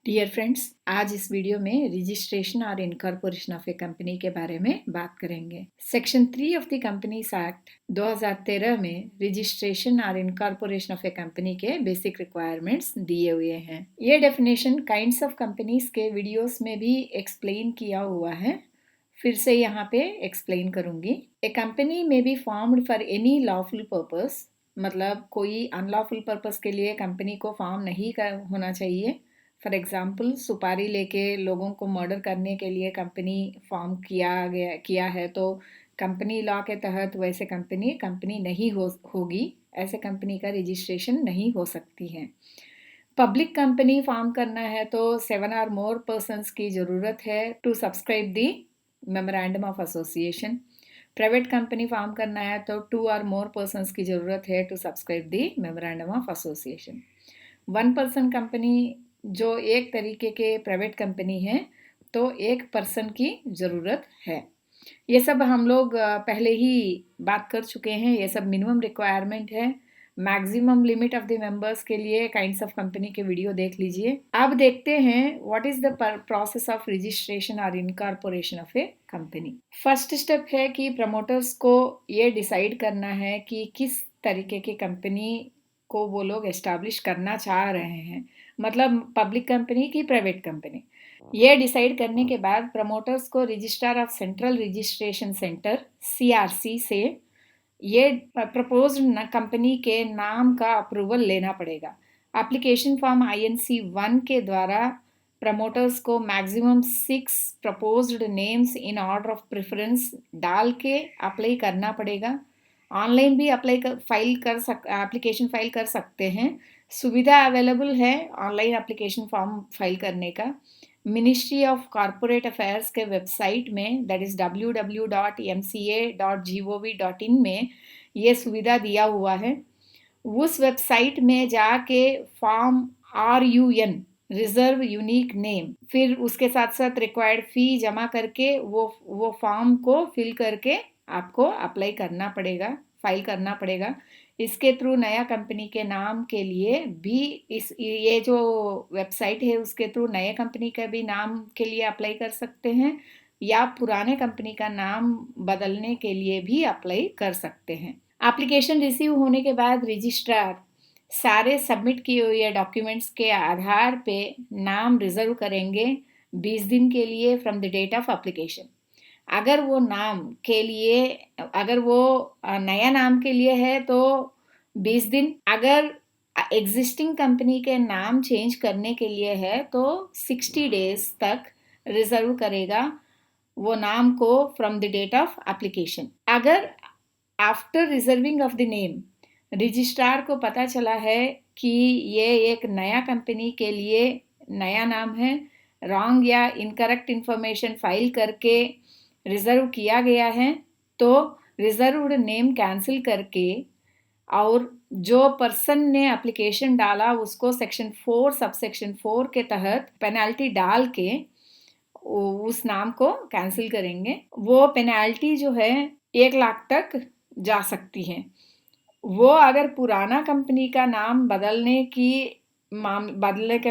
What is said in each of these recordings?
Dear friends, आज इस video में रजिस्ट्रेशन और इनकॉर्पोरेशन ऑफ ए कंपनी के बारे में बात करेंगे। Section 3 of the companies act 2013 में रजिस्ट्रेशन और इनकॉर्पोरेशन ऑफ ए कंपनी के बेसिक रिक्वायरमेंट्स दिए हुए हैं। ये डेफिनेशन काइंड्स ऑफ कंपनीज के वीडियोस में भी एक्सप्लेन किया हुआ है। फिर से यहाँ पे एक्सप्लेन करूंगी। ए कंपनी में be formed for any lawful purpose, मतलब कोई अनलॉफुल पर्पस के लिए कंपनी को फॉर्म नहीं होना चाहिए। फॉर एग्जाम्पल, सुपारी लेके लोगों को मर्डर करने के लिए कंपनी फॉर्म किया है तो कंपनी लॉ के तहत वैसे कंपनी नहीं होगी। ऐसे कंपनी का रजिस्ट्रेशन नहीं हो सकती है। पब्लिक कंपनी फॉर्म करना है तो 7 और मोर पर्सन्स की ज़रूरत है to subscribe the memorandum of association. Private company form करना है तो 2 और मोर पर्सन्स की ज़रूरत है to subscribe the memorandum of association. 1 person company जो एक तरीके के प्राइवेट कंपनी है तो 1 पर्सन की ज़रूरत है। ये सब हम लोग पहले ही बात कर चुके हैं। ये सब मिनिमम रिक्वायरमेंट है। Maximum limit of the members के लिए काइंड्स ऑफ कंपनी के वीडियो देख लीजिए। अब देखते हैं what is the process of registration और incorporation of a company. First step है कि प्रमोटर्स को ये डिसाइड करना है कि किस तरीके की कंपनी को वो लोग एस्टैब्लिश करना चाह रहे हैं, मतलब पब्लिक कंपनी की प्राइवेट कंपनी। ये डिसाइड करने के बाद प्रमोटर्स को registrar of central registration centre CRC से ये प्रपोज्ड कंपनी के नाम का अप्रूवल लेना पड़ेगा। एप्लीकेशन फॉर्म INC 1 के द्वारा प्रमोटर्स को maximum 6 proposed names in order of preference डाल के अप्लाई करना पड़ेगा। ऑनलाइन भी एप्लीकेशन फाइल कर सकते हैं। सुविधा अवेलेबल है ऑनलाइन एप्लीकेशन फॉर्म फाइल करने का। मिनिस्ट्री ऑफ कॉरपोरेट अफेयर्स के वेबसाइट में, दैट इज www.mca.gov.in में ये सुविधा दिया हुआ है। उस वेबसाइट में जाके form RUN reserve unique name, फिर उसके साथ साथ रिक्वायर्ड फी जमा करके वो फॉर्म को फिल करके आपको अप्लाई करना पड़ेगा, फाइल करना पड़ेगा। इसके थ्रू नया कंपनी के नाम के लिए भी ये जो वेबसाइट है उसके थ्रू नए कंपनी का भी नाम के लिए अप्लाई कर सकते हैं या पुराने कंपनी का नाम बदलने के लिए भी अप्लाई कर सकते हैं। एप्लीकेशन रिसीव होने के बाद रजिस्ट्रार सारे सबमिट किए हुए डॉक्यूमेंट्स के आधार पे नाम रिजर्व करेंगे 20 दिन के लिए from the date of application. अगर वो नया नाम के लिए है तो 20 दिन, अगर एग्जिस्टिंग कंपनी के नाम चेंज करने के लिए है तो 60 डेज तक रिजर्व करेगा वो नाम को from the date of application. अगर after reserving of the name registrar को पता चला है कि ये एक नया कंपनी के लिए नया नाम है, रॉन्ग या इनकरेक्ट इंफॉर्मेशन फाइल करके रिजर्व किया गया है, तो रिजर्व्ड नेम कैंसिल करके और जो पर्सन ने एप्लीकेशन डाला उसको सेक्शन 4 सबसेक्शन 4 के तहत पेनल्टी डाल के उस नाम को कैंसिल करेंगे। वो पेनल्टी जो है 1 लाख तक जा सकती है। वो अगर पुराना कंपनी का नाम बदलने के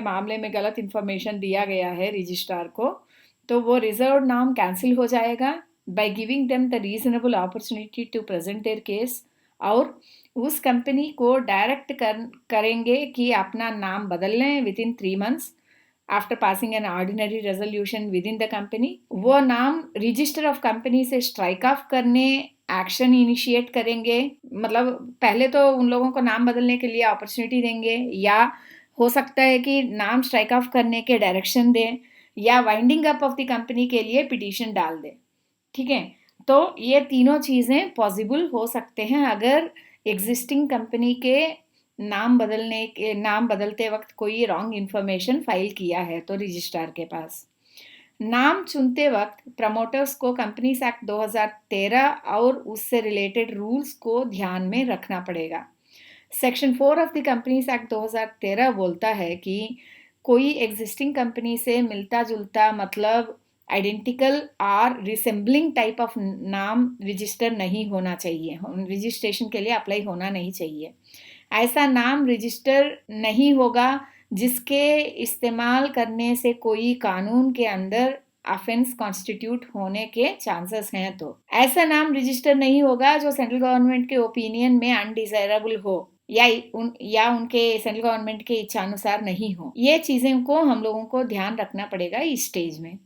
मामले में गलत इंफॉर्मेशन दिया गया है रजिस्ट्रार को, तो वो रिजर्व नाम कैंसिल हो जाएगा by giving them the reasonable opportunity to present their case, और उस कंपनी को डायरेक्ट करेंगे कि अपना नाम बदल लें with in 3 months after passing an ordinary resolution with in the company. वो नाम रजिस्टर ऑफ कंपनी से स्ट्राइक ऑफ करने एक्शन इनिशिएट करेंगे। मतलब पहले तो उन लोगों को नाम बदलने के लिए अपॉर्चुनिटी देंगे, या हो सकता है कि नाम स्ट्राइक ऑफ करने के डायरेक्शन दें, या winding up of the company के लिए पिटीशन डाल दें। ठीक है, तो ये तीनों चीज़ें पॉसिबल हो सकते हैं अगर एग्जिस्टिंग कंपनी के नाम बदलते वक्त कोई रॉन्ग इन्फॉर्मेशन फाइल किया है तो रजिस्ट्रार के पास। नाम चुनते वक्त प्रमोटर्स को कंपनीज एक्ट 2013 और उससे रिलेटेड रूल्स को ध्यान में रखना पड़ेगा। Section 4 of the companies act 2013 बोलता है कि कोई एग्जिस्टिंग कंपनी से मिलता जुलता, मतलब आइडेंटिकल और रिसेंबलिंग टाइप ऑफ नाम रजिस्टर नहीं होना चाहिए, रजिस्ट्रेशन के लिए अप्लाई होना नहीं चाहिए। ऐसा नाम रजिस्टर नहीं होगा जिसके इस्तेमाल करने से कोई कानून के अंदर ऑफेंस कॉन्स्टिट्यूट होने के चांसेस हैं। तो ऐसा नाम रजिस्टर नहीं होगा जो सेंट्रल गवर्नमेंट के ओपिनियन में अनडिजायरेबल हो या उनके सेंट्रल गवर्नमेंट के इच्छानुसार नहीं हो। ये चीजें को हम लोगों को ध्यान रखना पड़ेगा इस स्टेज में।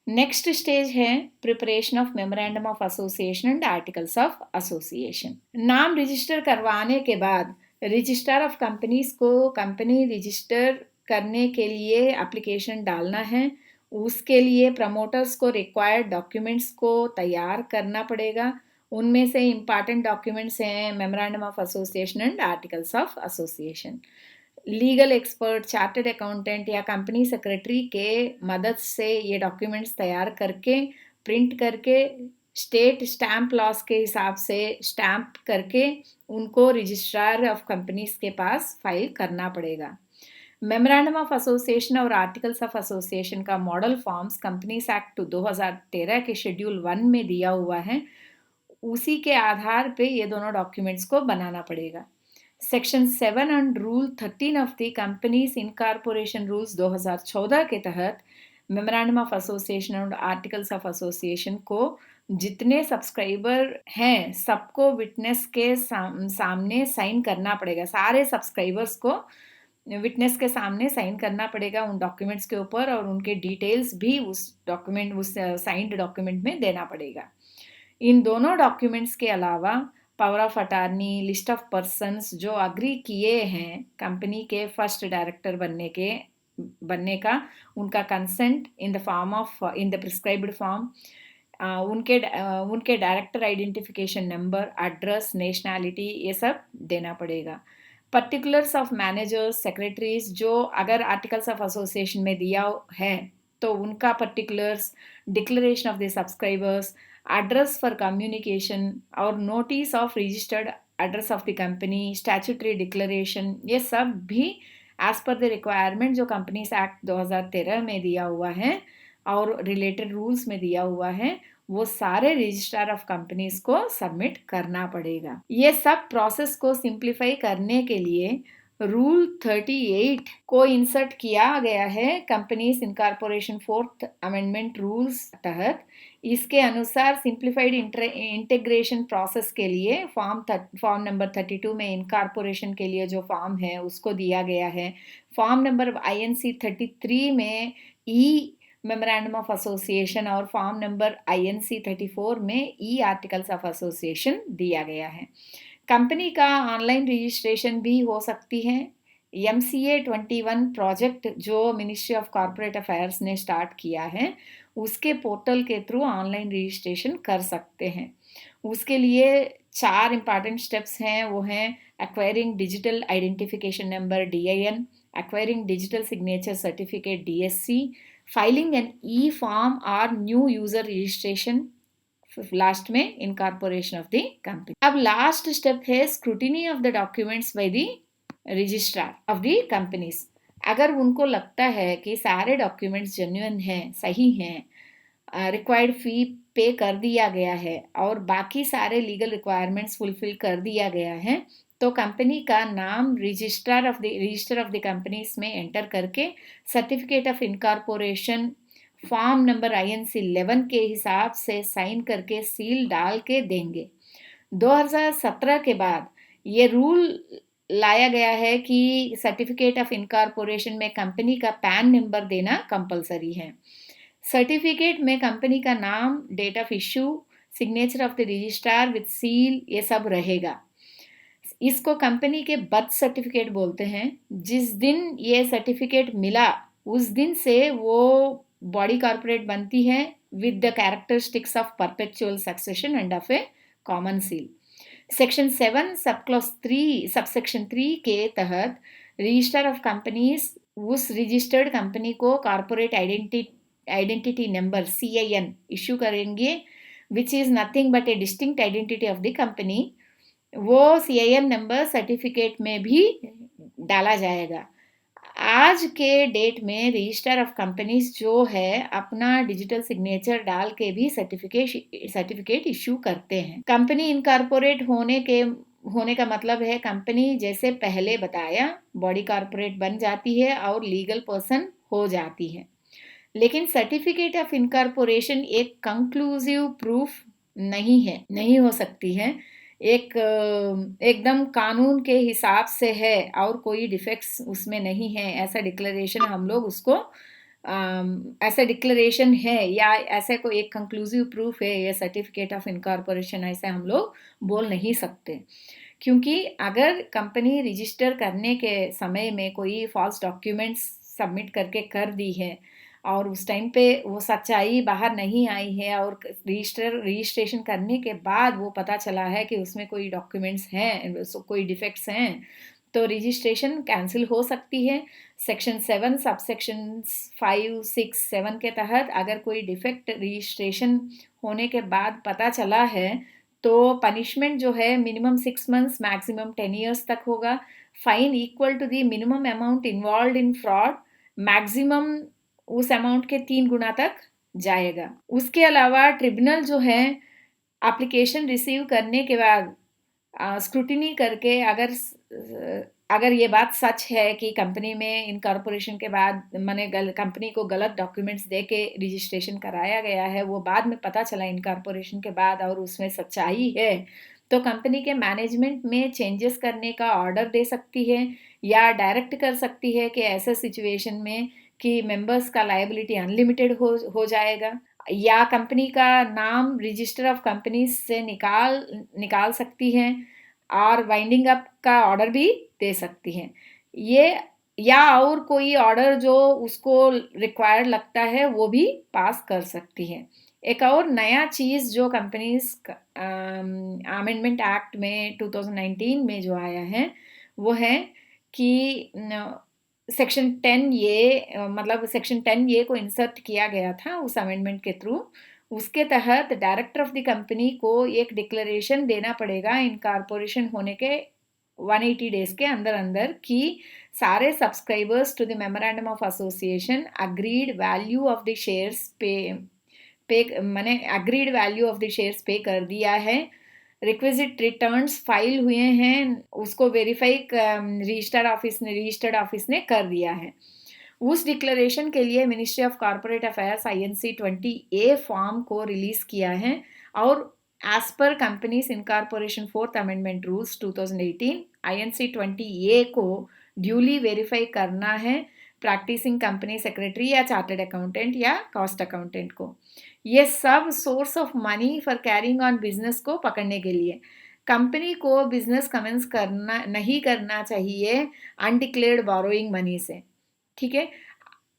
नेक्स्ट स्टेज है preparation of memorandum of association and articles of association. नाम रजिस्टर करवाने के बाद रजिस्ट्रार ऑफ कंपनीज को कंपनी रजिस्टर करने के लिए एप्लीकेशन डालना है। उसके लिए प्रमोटर्स को रिक्वायर्ड डॉक्यूमेंट्स को तैयार करना पड़ेगा। उनमें से इम्पॉर्टेंट डॉक्यूमेंट्स हैं memorandum of association and articles of association. Legal expert, chartered accountant या कंपनी सेक्रेटरी के मदद से ये डॉक्यूमेंट्स तैयार करके प्रिंट करके स्टेट स्टैम्प लॉस के हिसाब से स्टैम्प करके उनको रजिस्ट्रार ऑफ कंपनीज के पास फाइल करना पड़ेगा। मेमोरेंडम ऑफ एसोसिएशन और आर्टिकल्स ऑफ एसोसिएशन का मॉडल फॉर्म्स कंपनीज एक्ट 2013 के शेड्यूल 1 में दिया हुआ है। उसी के आधार पे ये दोनों डॉक्यूमेंट्स को बनाना पड़ेगा। Section 7 and rule 13 of the companies incorporation rules 2014 के तहत मेमोरेंडम ऑफ एसोसिएशन और आर्टिकल्स ऑफ एसोसिएशन को जितने सब्सक्राइबर हैं सबको विटनेस के सामने साइन करना पड़ेगा। सारे सब्सक्राइबर्स को विटनेस के सामने साइन करना पड़ेगा उन डॉक्यूमेंट्स के ऊपर, और उनके डिटेल्स भी उस साइंड डॉक्यूमेंट में देना पड़ेगा। इन दोनों डॉक्यूमेंट्स के अलावा power of attorney, list of persons जो अग्री किए हैं कंपनी के फर्स्ट डायरेक्टर बनने का, उनका consent in the prescribed form, उनके director identification number, address, nationality, ये सब देना पड़ेगा। पर्टिकुलर्स ऑफ मैनेजर्स, सेक्रेटरीज जो अगर आर्टिकल्स ऑफ एसोसिएशन में दिया है तो उनका particulars, declaration of the subscribers, address for communication और notice of registered address of the company, statutory declaration, ये सब भी एज पर द रिक्वायरमेंट जो कंपनीज एक्ट 2013 में दिया हुआ है और रिलेटेड रूल्स में दिया हुआ है, वो सारे रजिस्ट्रार ऑफ कंपनीज को सबमिट करना पड़ेगा। ये सब प्रोसेस को सिंप्लीफाई करने के लिए रूल 38 को इंसर्ट किया गया है companies incorporation 4th amendment rules तहत। इसके अनुसार सिंप्लीफाइड इंटीग्रेशन प्रोसेस के लिए फॉर्म नंबर 32 में इनकॉर्पोरेशन के लिए जो फॉर्म है उसको दिया गया है। फॉर्म नंबर INC 33 में मेमोरेंडम ऑफ एसोसिएशन और फॉर्म नंबर INC 34 में आर्टिकल्स ऑफ एसोसिएशन दिया गया है। कंपनी का ऑनलाइन रजिस्ट्रेशन भी हो सकती है। MCA 21 प्रोजेक्ट जो मिनिस्ट्री ऑफ कॉर्पोरेट अफेयर्स ने स्टार्ट किया है, उसके पोर्टल के थ्रू ऑनलाइन रजिस्ट्रेशन कर सकते हैं। उसके लिए 4 इंपॉर्टेंट स्टेप्स हैं, वो हैं acquiring digital identification number DIN, acquiring digital signature certificate DSC, filing an E-form और न्यू यूजर रजिस्ट्रेशन, लास्ट में इनकॉर्पोरेशन ऑफ द कंपनी। अब लास्ट स्टेप है scrutiny of the documents by the registrar of the companies. अगर उनको लगता है कि सारे डॉक्यूमेंट्स जेन्युइन हैं, सही हैं, रिक्वायर्ड फी पे कर दिया गया है और बाकी सारे लीगल रिक्वायरमेंट्स फुलफिल कर दिया गया है, तो कंपनी का नाम रजिस्टर ऑफ द कंपनीज में एंटर करके certificate of incorporation form number INC 11 के हिसाब से साइन करके सील डाल के देंगे। 2017 के बाद ये रूल लाया गया है कि सर्टिफिकेट ऑफ इनकॉर्पोरेशन में कंपनी का पैन नंबर देना कंपलसरी है। सर्टिफिकेट में कंपनी का नाम, date of issue, signature of the registrar with seal, ये सब रहेगा। इसको कंपनी के बर्थ सर्टिफिकेट बोलते हैं। जिस दिन ये सर्टिफिकेट मिला उस दिन से वो बॉडी कॉर्पोरेट बनती है with the characteristics of perpetual succession and of a common seal. Section 7 subsection 3 के तहत रजिस्टर ऑफ कंपनीज उस रजिस्टर्ड कंपनी को corporate identity number CIN issue करेंगे, which is nothing but a distinct identity of the company. वो CIN number certificate में भी डाला जाएगा। आज के डेट में रजिस्टर ऑफ कंपनीज जो है अपना डिजिटल सिग्नेचर डाल के भी सर्टिफिकेट इश्यू करते हैं। कंपनी इनकॉर्पोरेट होने के होने का मतलब है कंपनी जैसे पहले बताया बॉडी कॉर्पोरेट बन जाती है और लीगल पर्सन हो जाती है। लेकिन सर्टिफिकेट ऑफ इनकॉर्पोरेशन एक कंक्लूसिव प्रूफ नहीं है, नहीं हो सकती है। एक एकदम कानून के हिसाब से है और कोई डिफेक्ट्स उसमें नहीं है, ऐसा डिक्लेरेशन हम लोग उसको ऐसा डिक्लेरेशन है या ऐसे कोई एक कंक्लूसिव प्रूफ है ये सर्टिफिकेट ऑफ इनकॉर्पोरेशन, ऐसे हम लोग बोल नहीं सकते। क्योंकि अगर कंपनी रजिस्टर करने के समय में कोई फॉल्स डॉक्यूमेंट्स सबमिट करके कर दी है और उस टाइम पे वो सच्चाई बाहर नहीं आई है और रजिस्ट्रेशन करने के बाद वो पता चला है कि उसमें कोई डॉक्यूमेंट्स हैं, कोई डिफेक्ट्स हैं, तो रजिस्ट्रेशन कैंसिल हो सकती है। सेक्शन 7 सब सेक्शन 5, 6, 7 के तहत अगर कोई डिफेक्ट रजिस्ट्रेशन होने के बाद पता चला है तो पनिशमेंट जो है मिनिमम 6 मंथ्स मैक्सिमम 10 ईयर्स तक होगा। Fine equal to the minimum amount involve in fraud, maximum उस अमाउंट के 3 गुना तक जाएगा। उसके अलावा ट्रिब्यूनल जो है एप्लीकेशन रिसीव करने के बाद स्क्रूटिनी करके अगर ये बात सच है कि कंपनी में इनकॉर्पोरेशन के बाद मैंने कंपनी को गलत डॉक्यूमेंट्स दे के रजिस्ट्रेशन कराया गया है, वो बाद में पता चला इनकॉर्पोरेशन के बाद और उसमें सच्चाई है, तो कंपनी के मैनेजमेंट में चेंजेस करने का ऑर्डर दे सकती है या डायरेक्ट कर सकती है कि ऐसे सिचुएशन में कि मेंबर्स का लायबिलिटी अनलिमिटेड हो जाएगा, या कंपनी का नाम रजिस्टर ऑफ कंपनीज से निकाल सकती है और वाइंडिंग अप का ऑर्डर भी दे सकती है। ये या और कोई ऑर्डर जो उसको रिक्वायर्ड लगता है वो भी पास कर सकती है। एक और नया चीज़ जो कंपनीज अमेंडमेंट एक्ट में 2019 में जो आया है वो है कि सेक्शन 10 ये मतलब सेक्शन 10 ये को इंसर्ट किया गया था उस अमेंडमेंट के थ्रू। उसके तहत डायरेक्टर ऑफ द कंपनी को एक डिक्लेरेशन देना पड़ेगा इनकॉर्पोरेशन होने के 180 डेज के अंदर अंदर कि सारे subscribers to the memorandum of association agreed value of the shares pay मैंने agreed value of the shares pay कर दिया है, रिक्विजिट रिटर्न्स फाइल हुए हैं, उसको वेरीफाई रजिस्टर्ड ऑफिस ने कर दिया है। उस डिक्लेरेशन के लिए ministry of corporate affairs INC 20A form को रिलीज किया है और as per companies incorporation 4th amendment rules 2018 INC 20A को ड्यूली वेरीफाई करना है प्रैक्टिसिंग कंपनी सेक्रेटरी या चार्टर्ड अकाउंटेंट या कॉस्ट अकाउंटेंट को। ये सब source of money for carrying on business को पकड़ने के लिए कंपनी को बिजनेस कमेंस करना नहीं करना चाहिए अनडिक्लेयर्ड बोरोइंग मनी से। ठीक है,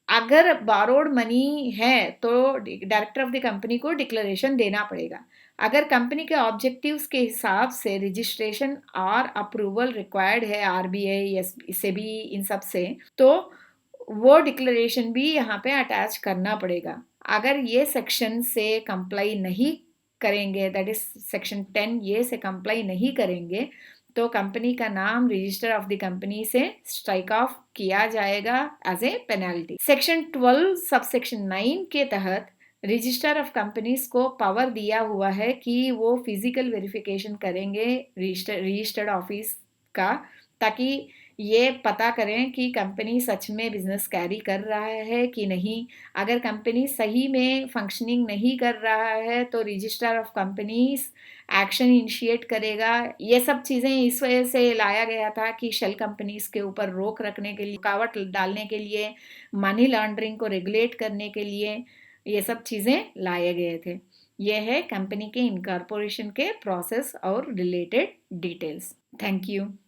अगर बारोड मनी है तो डायरेक्टर ऑफ द कंपनी को डिक्लेरेशन देना पड़ेगा। अगर कंपनी के ऑब्जेक्टिव्स के हिसाब से रजिस्ट्रेशन और अप्रूवल रिक्वायर्ड है RBI SEBI इन सब से, तो वो डिक्लेरेशन भी यहाँ पे अटैच करना पड़ेगा। अगर ये सेक्शन से कंप्लाई नहीं करेंगे, दैट इज सेक्शन 10 ये से कंप्लाई नहीं करेंगे, तो कंपनी का नाम रजिस्टर ऑफ द कंपनी से स्ट्राइक ऑफ किया जाएगा as a penalty. Section 12 subsection 9 के तहत रजिस्टर ऑफ कंपनीज को पावर दिया हुआ है कि वो फिजिकल वेरिफिकेशन करेंगे रजिस्टर्ड ऑफिस का, ताकि ये पता करें कि कंपनी सच में बिजनेस कैरी कर रहा है कि नहीं। अगर कंपनी सही में फंक्शनिंग नहीं कर रहा है तो registrar of companies action initiate करेगा। ये सब चीज़ें इस वजह से लाया गया था कि शेल कंपनीज के ऊपर रोक रखने के लिए, रुकावट डालने के लिए, मनी लॉन्ड्रिंग को रेगुलेट करने के लिए ये सब चीज़ें लाए गए थे। यह है कंपनी के इनकॉर्पोरेशन के प्रोसेस और रिलेटेड डिटेल्स। Thank you.